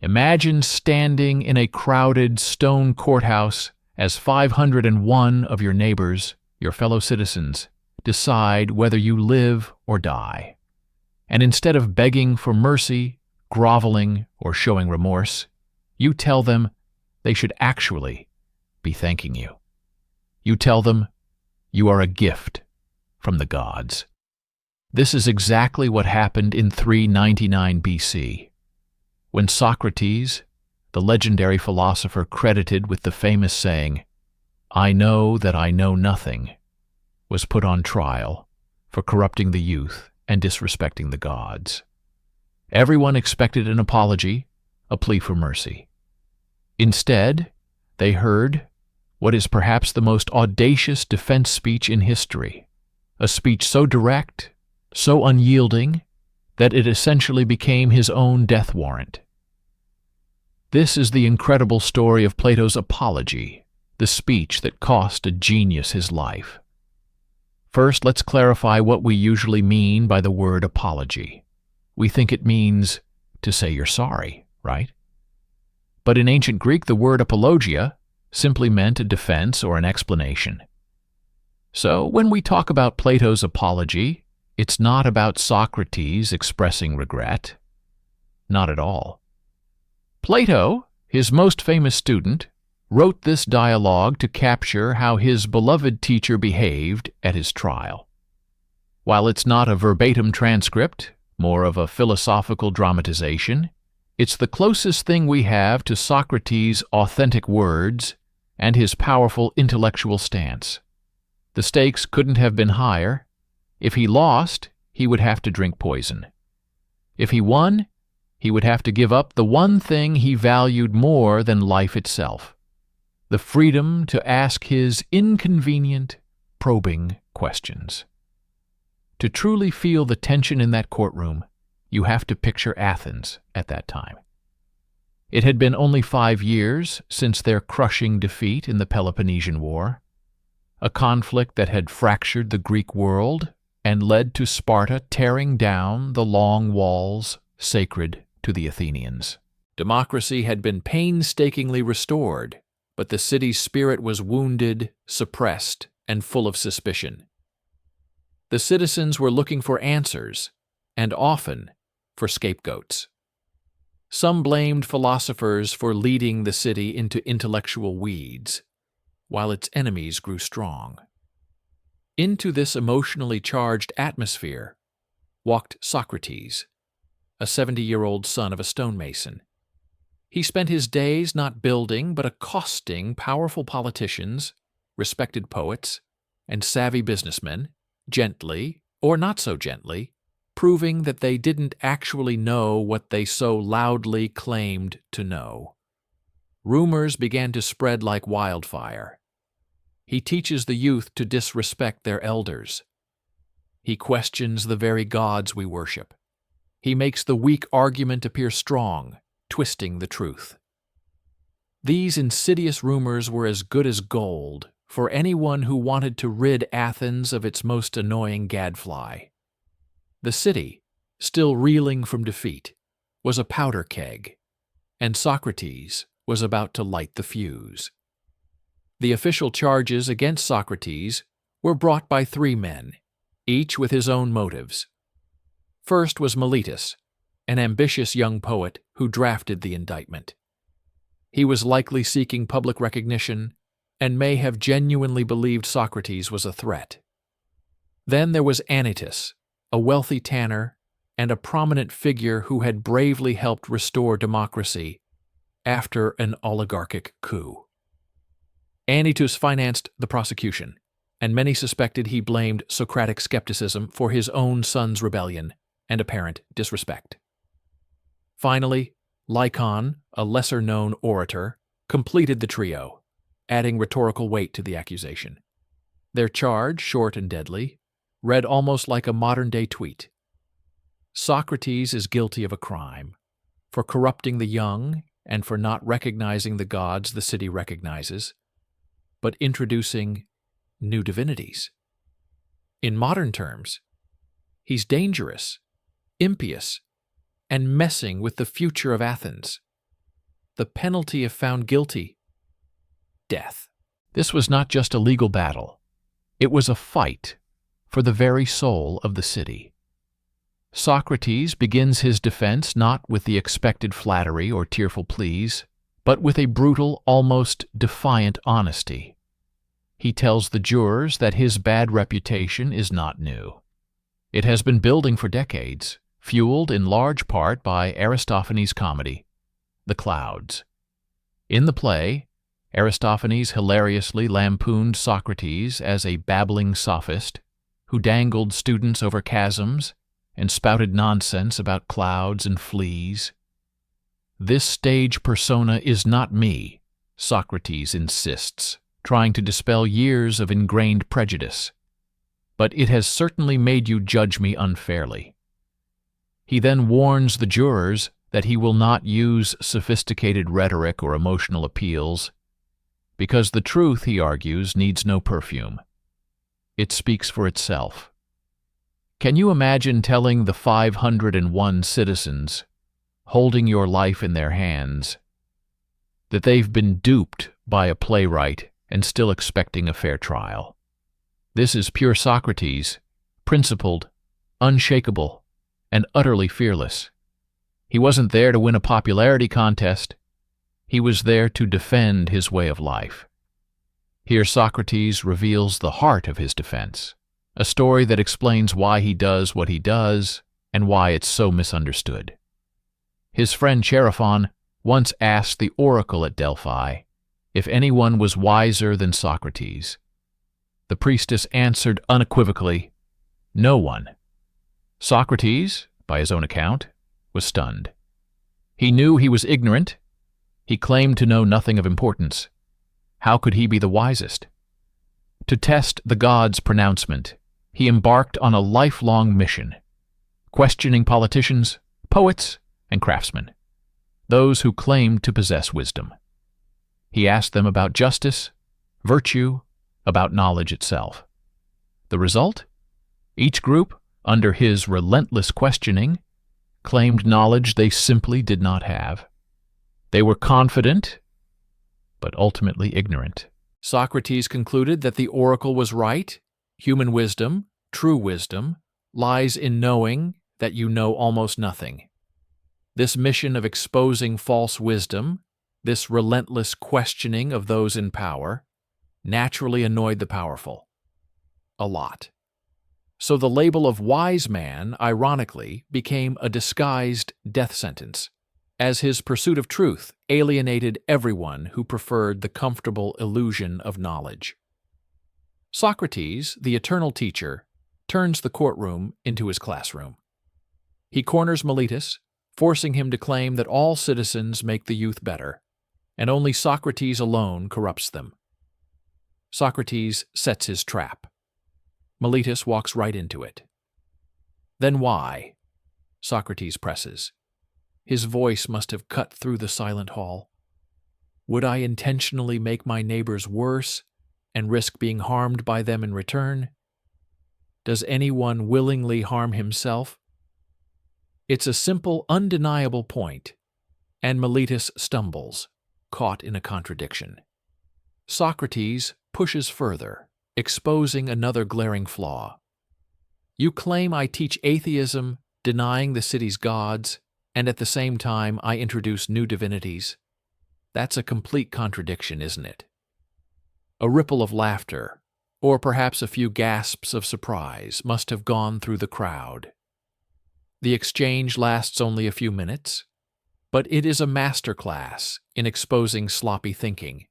Imagine standing in a crowded stone courthouse as 501 of your neighbors, your fellow citizens, decide whether you live or die. And instead of begging for mercy, groveling, or showing remorse, you tell them they should actually be thanking you. You tell them you are a gift from the gods. This is exactly what happened in 399 BC, when Socrates, the legendary philosopher credited with the famous saying, "I know that I know nothing," was put on trial for corrupting the youth and disrespecting the gods. Everyone expected an apology, a plea for mercy. Instead, they heard what is perhaps the most audacious defense speech in history, a speech so direct, so unyielding, that it essentially became his own death warrant. This is the incredible story of Plato's Apology, the speech that cost a genius his life. First, let's clarify what we usually mean by the word apology. We think it means to say you're sorry, right? But in ancient Greek, the word apologia simply meant a defense or an explanation. So when we talk about Plato's Apology, it's not about Socrates expressing regret. Not at all. Plato, his most famous student, wrote this dialogue to capture how his beloved teacher behaved at his trial. While it's not a verbatim transcript, more of a philosophical dramatization, it's the closest thing we have to Socrates' authentic words and his powerful intellectual stance. The stakes couldn't have been higher. If he lost, he would have to drink poison. If he won, he would have to give up the one thing he valued more than life itself: the freedom to ask his inconvenient, probing questions. To truly feel the tension in that courtroom, you have to picture Athens at that time. It had been only 5 years since their crushing defeat in the Peloponnesian War, a conflict that had fractured the Greek world and led to Sparta tearing down the long walls sacred to the Athenians. Democracy had been painstakingly restored, but the city's spirit was wounded, suppressed, and full of suspicion. The citizens were looking for answers, and often for scapegoats. Some blamed philosophers for leading the city into intellectual weeds, while its enemies grew strong. Into this emotionally charged atmosphere walked Socrates, a 70-year-old son of a stonemason. He spent his days not building but accosting powerful politicians, respected poets, and savvy businessmen, gently, or not so gently, proving that they didn't actually know what they so loudly claimed to know. Rumors began to spread like wildfire. He teaches the youth to disrespect their elders. He questions the very gods we worship. He makes the weak argument appear strong, twisting the truth. These insidious rumors were as good as gold for anyone who wanted to rid Athens of its most annoying gadfly. The city, still reeling from defeat, was a powder keg, and Socrates was about to light the fuse. The official charges against Socrates were brought by 3 men, each with his own motives. First was Miletus, an ambitious young poet who drafted the indictment. He was likely seeking public recognition and may have genuinely believed Socrates was a threat. Then there was Anytus, a wealthy tanner and a prominent figure who had bravely helped restore democracy after an oligarchic coup. Anytus financed the prosecution, and many suspected he blamed Socratic skepticism for his own son's rebellion and apparent disrespect. Finally, Lycon, a lesser-known orator, completed the trio, adding rhetorical weight to the accusation. Their charge, short and deadly, read almost like a modern-day tweet. Socrates is guilty of a crime, for corrupting the young and for not recognizing the gods the city recognizes, but introducing new divinities. In modern terms, he's dangerous, impious, and messing with the future of Athens. the penalty if found guilty: death. This was not just a legal battle. It was a fight for the very soul of the city. Socrates begins his defense not with the expected flattery or tearful pleas, but with a brutal, almost defiant honesty. He tells the jurors that his bad reputation is not new. It has been building for decades, fueled in large part by Aristophanes' comedy, The Clouds. In the play, Aristophanes hilariously lampooned Socrates as a babbling sophist who dangled students over chasms and spouted nonsense about clouds and fleas. This stage persona is not me, Socrates insists, trying to dispel years of ingrained prejudice. But it has certainly made you judge me unfairly. He then warns the jurors that he will not use sophisticated rhetoric or emotional appeals, because the truth, he argues, needs no perfume. It speaks for itself. Can you imagine telling the 501 citizens, holding your life in their hands, that they've been duped by a playwright and still expecting a fair trial? This is pure Socrates, principled, unshakable, and utterly fearless. He wasn't there to win a popularity contest. He was there to defend his way of life. Here Socrates reveals the heart of his defense, a story that explains why he does what he does and why it's so misunderstood. His friend Chaerephon once asked the oracle at Delphi if anyone was wiser than Socrates. The priestess answered unequivocally, "No one." Socrates, by his own account, was stunned. He knew he was ignorant. He claimed to know nothing of importance. How could he be the wisest? To test the gods' pronouncement, he embarked on a lifelong mission, questioning politicians, poets, and craftsmen, those who claimed to possess wisdom. He asked them about justice, virtue, about knowledge itself. The result? Each group, under his relentless questioning, claimed knowledge they simply did not have. They were confident, but ultimately ignorant. Socrates concluded that the oracle was right. Human wisdom, true wisdom, lies in knowing that you know almost nothing. This mission of exposing false wisdom, this relentless questioning of those in power, naturally annoyed the powerful. A lot. So the label of wise man, ironically, became a disguised death sentence, as his pursuit of truth alienated everyone who preferred the comfortable illusion of knowledge. Socrates, the eternal teacher, turns the courtroom into his classroom. He corners Meletus, forcing him to claim that all citizens make the youth better, and only Socrates alone corrupts them. Socrates sets his trap. Meletus walks right into it. "Then why?" Socrates presses. His voice must have cut through the silent hall. "Would I intentionally make my neighbors worse and risk being harmed by them in return? Does anyone willingly harm himself?" It's a simple, undeniable point, and Meletus stumbles, caught in a contradiction. Socrates pushes further, exposing another glaring flaw. "You claim I teach atheism, denying the city's gods, and at the same time I introduce new divinities. That's a complete contradiction, isn't it?" A ripple of laughter, or perhaps a few gasps of surprise, must have gone through the crowd. The exchange lasts only a few minutes, but it is a masterclass in exposing sloppy thinking,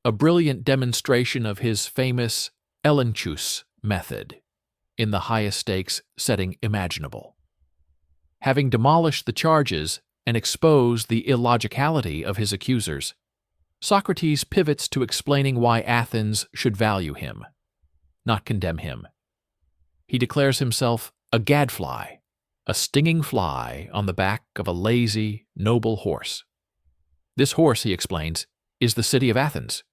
a brilliant demonstration of his famous elenchus method in the highest stakes setting imaginable. Having demolished the charges and exposed the illogicality of his accusers, Socrates pivots to explaining why Athens should value him, not condemn him. He declares himself a gadfly, a stinging fly on the back of a lazy, noble horse. This horse, he explains, is the city of Athens,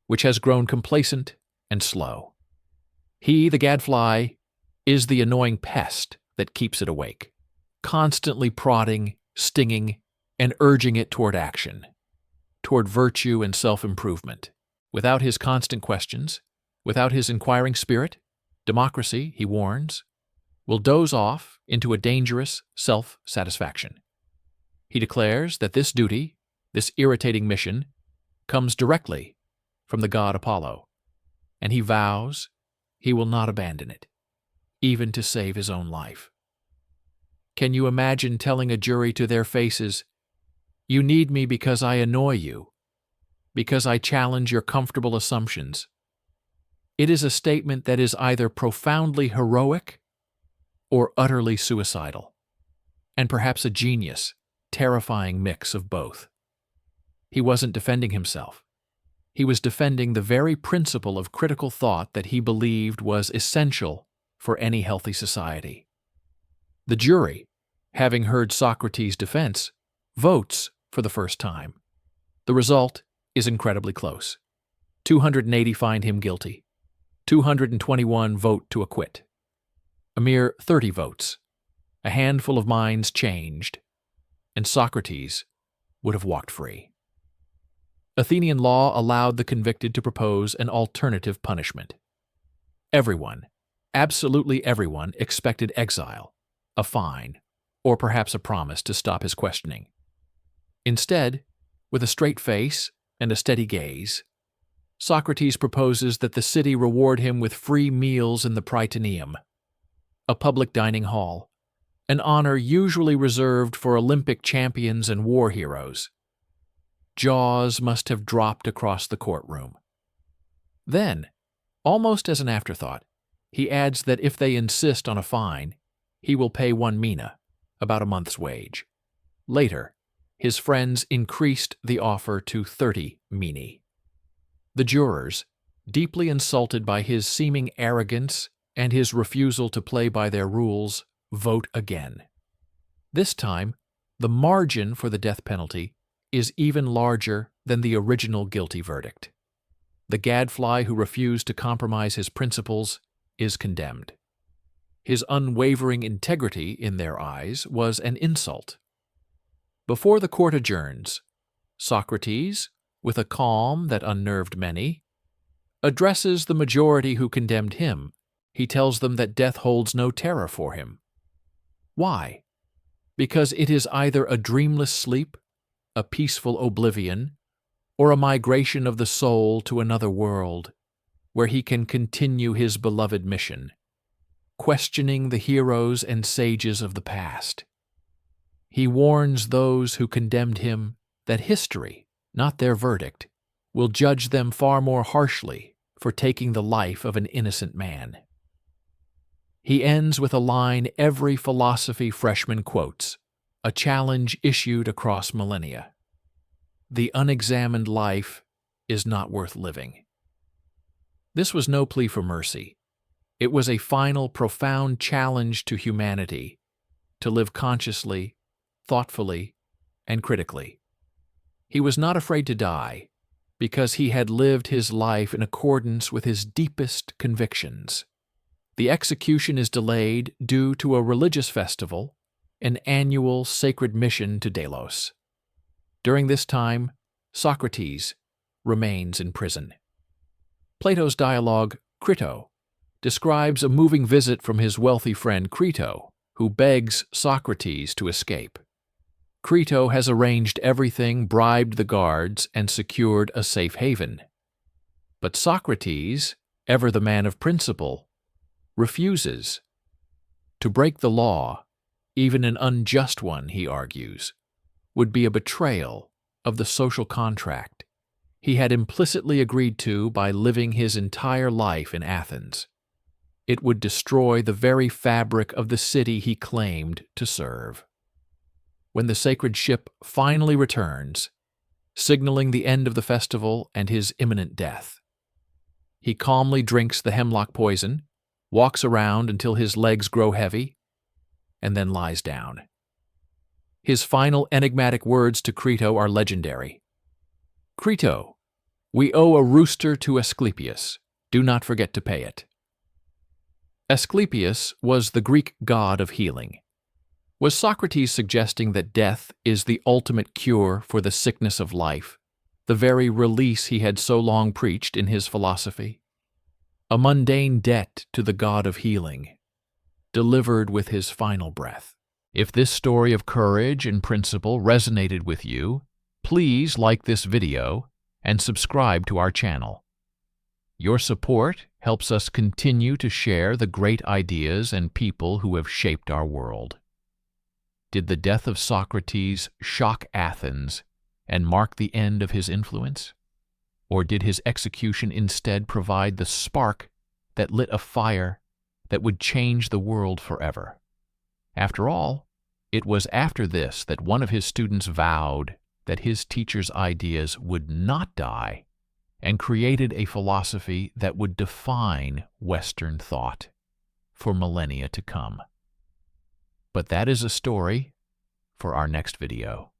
which has grown complacent and slow. He, the gadfly, is the annoying pest that keeps it awake, constantly prodding, stinging, and urging it toward action. toward virtue and self-improvement. Without his constant questions, without his inquiring spirit, democracy, he warns, will doze off into a dangerous self-satisfaction. He declares that this duty, this irritating mission, comes directly from the god Apollo, and he vows he will not abandon it, even to save his own life. Can you imagine telling a jury to their faces, "You need me because I annoy you, because I challenge your comfortable assumptions"? It is a statement that is either profoundly heroic or utterly suicidal, and perhaps a genius, terrifying mix of both. He wasn't defending himself. He was defending the very principle of critical thought that he believed was essential for any healthy society. The jury, having heard Socrates' defense, votes for the first time. The result is incredibly close. 280 find him guilty. 221 vote to acquit. A mere 30 votes. A handful of minds changed, and Socrates would have walked free. Athenian law allowed the convicted to propose an alternative punishment. Everyone, absolutely everyone, expected exile, a fine, or perhaps a promise to stop his questioning. Instead, with a straight face and a steady gaze, Socrates proposes that the city reward him with free meals in the Prytaneum, a public dining hall, an honor usually reserved for Olympic champions and war heroes. Jaws must have dropped across the courtroom. Then, almost as an afterthought, he adds that if they insist on a fine, he will pay 1 mina, about a month's wage. Later, his friends increased the offer to 30 minae. The jurors, deeply insulted by his seeming arrogance and his refusal to play by their rules, vote again. This time, the margin for the death penalty is even larger than the original guilty verdict. The gadfly who refused to compromise his principles is condemned. His unwavering integrity, in their eyes, was an insult. Before the court adjourns, Socrates, with a calm that unnerved many, addresses the majority who condemned him. He tells them that death holds no terror for him. Why? Because it is either a dreamless sleep, a peaceful oblivion, or a migration of the soul to another world, where he can continue his beloved mission, questioning the heroes and sages of the past. He warns those who condemned him that history, not their verdict, will judge them far more harshly for taking the life of an innocent man. He ends with a line every philosophy freshman quotes, a challenge issued across millennia. The unexamined life is not worth living. This was no plea for mercy. It was a final, profound challenge to humanity to live consciously, thoughtfully, and critically. He was not afraid to die because he had lived his life in accordance with his deepest convictions. The execution is delayed due to a religious festival, an annual sacred mission to Delos. During this time, Socrates remains in prison. Plato's dialogue, Crito, describes a moving visit from his wealthy friend Crito, who begs Socrates to escape. Crito has arranged everything, bribed the guards, and secured a safe haven. But Socrates, ever the man of principle, refuses. To break the law, even an unjust one, he argues, would be a betrayal of the social contract he had implicitly agreed to by living his entire life in Athens. It would destroy the very fabric of the city he claimed to serve. When the sacred ship finally returns, signaling the end of the festival and his imminent death, he calmly drinks the hemlock poison, walks around until his legs grow heavy, and then lies down. His final enigmatic words to Crito are legendary. "Crito, we owe a rooster to Asclepius. Do not forget to pay it." Asclepius was the Greek god of healing. Was Socrates suggesting that death is the ultimate cure for the sickness of life, the very release he had so long preached in his philosophy, a mundane debt to the God of healing, delivered with his final breath. If this story of courage and principle resonated with you, please like this video and subscribe to our channel. Your support helps us continue to share the great ideas and people who have shaped our world. Did the death of Socrates shock Athens and mark the end of his influence? Or did his execution instead provide the spark that lit a fire that would change the world forever? After all, it was after this that one of his students vowed that his teacher's ideas would not die and created a philosophy that would define Western thought for millennia to come. But that is a story for our next video.